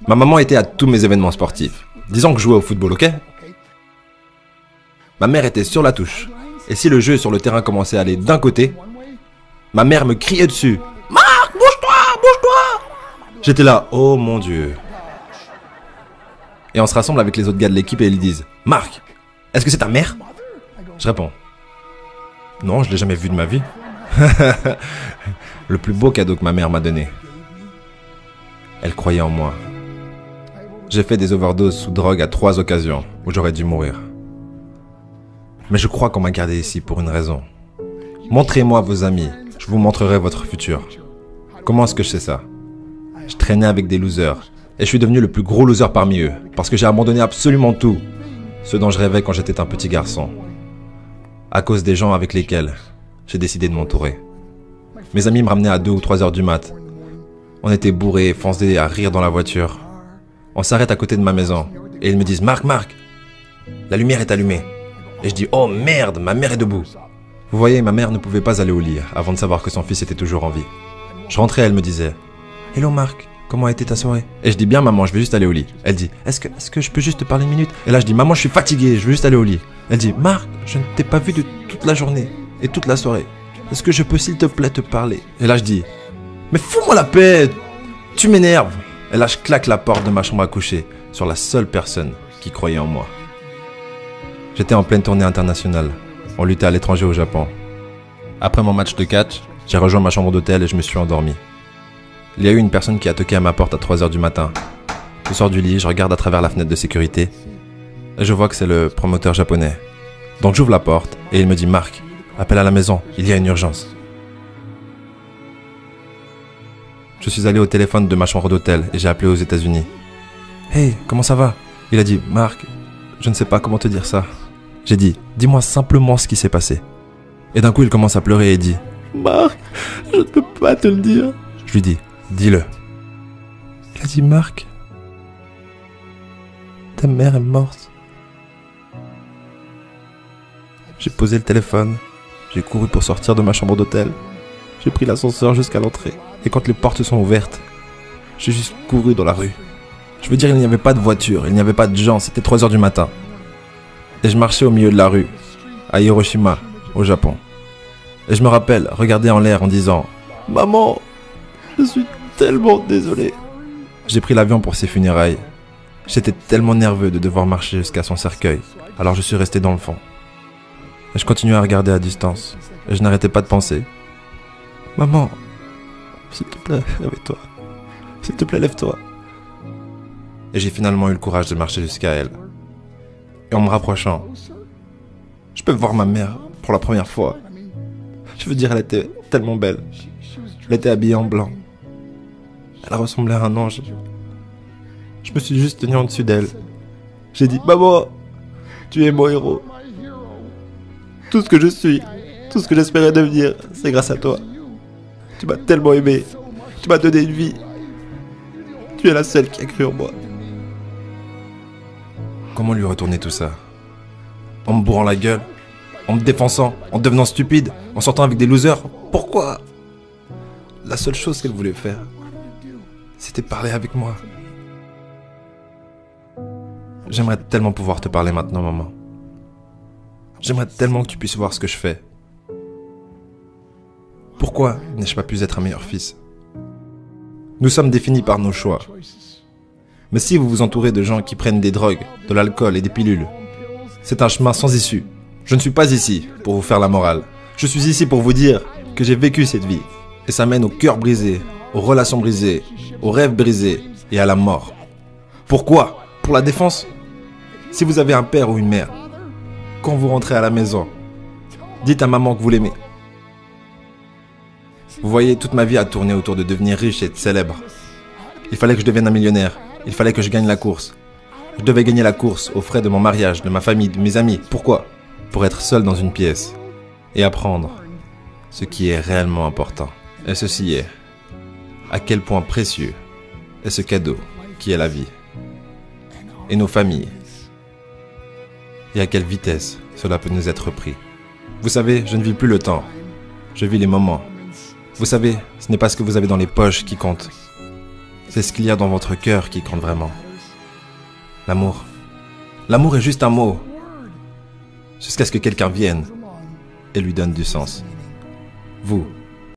Ma maman était à tous mes événements sportifs. Disons que je jouais au football, ok? Ma mère était sur la touche. Et si le jeu sur le terrain commençait à aller d'un côté, ma mère me criait dessus. Marc, bouge-toi, bouge-toi! J'étais là, oh mon Dieu. Et on se rassemble avec les autres gars de l'équipe et ils disent, Marc, est-ce que c'est ta mère? Je réponds, non, je l'ai jamais vue de ma vie. Le plus beau cadeau que ma mère m'a donné. Elle croyait en moi. J'ai fait des overdoses sous drogue à 3 occasions où j'aurais dû mourir. Mais je crois qu'on m'a gardé ici pour une raison. Montrez-moi vos amis, je vous montrerai votre futur. Comment est-ce que je sais ça? Je traînais avec des losers et je suis devenu le plus gros loser parmi eux parce que j'ai abandonné absolument tout, ce dont je rêvais quand j'étais un petit garçon. À cause des gens avec lesquels j'ai décidé de m'entourer. Mes amis me ramenaient à 2 ou 3 heures du mat. On était bourrés, foncés à rire dans la voiture. On s'arrête à côté de ma maison et ils me disent « Marc, la lumière est allumée. » Et je dis « Oh merde, ma mère est debout. » Vous voyez, ma mère ne pouvait pas aller au lit avant de savoir que son fils était toujours en vie. Je rentrais, elle me disait « Hello Marc, comment a été ta soirée ?» Et je dis « Bien maman, je vais juste aller au lit. » Elle dit « Est-ce que je peux juste te parler une minute ?» Et là je dis « Maman, je suis fatigué, je veux juste aller au lit. » Elle dit « Marc, je ne t'ai pas vu de toute la journée et toute la soirée. Est-ce que je peux s'il te plaît te parler ?» Et là je dis « Mais fous-moi la paix, tu m'énerves !» Et là je claque la porte de ma chambre à coucher sur la seule personne qui croyait en moi. J'étais en pleine tournée internationale. On luttait à l'étranger au Japon. Après mon match de catch, j'ai rejoint ma chambre d'hôtel et je me suis endormi. Il y a eu une personne qui a toqué à ma porte à 3 heures du matin. Je sors du lit, je regarde à travers la fenêtre de sécurité et je vois que c'est le promoteur japonais. Donc j'ouvre la porte et il me dit « Marc, appelle à la maison, il y a une urgence. » Je suis allé au téléphone de ma chambre d'hôtel et j'ai appelé aux États-Unis. « Hey, comment ça va ?» Il a dit « Marc, je ne sais pas comment te dire ça. » J'ai dit « Dis-moi simplement ce qui s'est passé. » Et d'un coup il commence à pleurer et dit « Marc, je ne peux pas te le dire. » Je lui dis « Dis-le. » Il a dit « Marc, ta mère est morte. » J'ai posé le téléphone, j'ai couru pour sortir de ma chambre d'hôtel. J'ai pris l'ascenseur jusqu'à l'entrée. Et quand les portes sont ouvertes, j'ai juste couru dans la rue. Je veux dire, il n'y avait pas de voiture, il n'y avait pas de gens, c'était 3 heures du matin. Et je marchais au milieu de la rue, à Hiroshima, au Japon. Et je me rappelle regarder en l'air en disant « Maman, je suis tellement désolé. » J'ai pris l'avion pour ses funérailles. J'étais tellement nerveux de devoir marcher jusqu'à son cercueil, alors je suis resté dans le fond. Et je continuais à regarder à distance, et je n'arrêtais pas de penser « Maman, s'il te plaît, réveille-toi. S'il te plaît, lève-toi. » Et j'ai finalement eu le courage de marcher jusqu'à elle. Et en me rapprochant, je peux voir ma mère pour la première fois. Je veux dire, elle était tellement belle. Elle était habillée en blanc. Elle ressemblait à un ange. Je me suis juste tenu en dessus d'elle. J'ai dit, maman, tu es mon héros. Tout ce que je suis, tout ce que j'espérais devenir, c'est grâce à toi. Tu m'as tellement aimé. Tu m'as donné une vie. Tu es la seule qui a cru en moi. Comment lui retourner tout ça? En me bourrant la gueule? En me défonçant? En devenant stupide? En sortant avec des losers? Pourquoi? La seule chose qu'elle voulait faire, c'était parler avec moi. J'aimerais tellement pouvoir te parler maintenant, maman. J'aimerais tellement que tu puisses voir ce que je fais. Pourquoi n'ai-je pas pu être un meilleur fils? Nous sommes définis par nos choix. Mais si vous vous entourez de gens qui prennent des drogues, de l'alcool et des pilules, c'est un chemin sans issue. Je ne suis pas ici pour vous faire la morale. Je suis ici pour vous dire que j'ai vécu cette vie. Et ça mène au cœur brisé, aux relations brisées, aux rêves brisés et à la mort. Pourquoi? Pour la défense? Si vous avez un père ou une mère, quand vous rentrez à la maison, dites à maman que vous l'aimez. Vous voyez, toute ma vie a tourné autour de devenir riche et célèbre. Il fallait que je devienne un millionnaire. Il fallait que je gagne la course. Je devais gagner la course aux frais de mon mariage, de ma famille, de mes amis. Pourquoi? Pour être seul dans une pièce et apprendre ce qui est réellement important. Et ceci est à quel point précieux est ce cadeau qui est la vie et nos familles. Et à quelle vitesse cela peut nous être pris. Vous savez, je ne vis plus le temps. Je vis les moments. Vous savez, ce n'est pas ce que vous avez dans les poches qui compte. C'est ce qu'il y a dans votre cœur qui compte vraiment. L'amour. L'amour est juste un mot. Jusqu'à ce que quelqu'un vienne et lui donne du sens. Vous,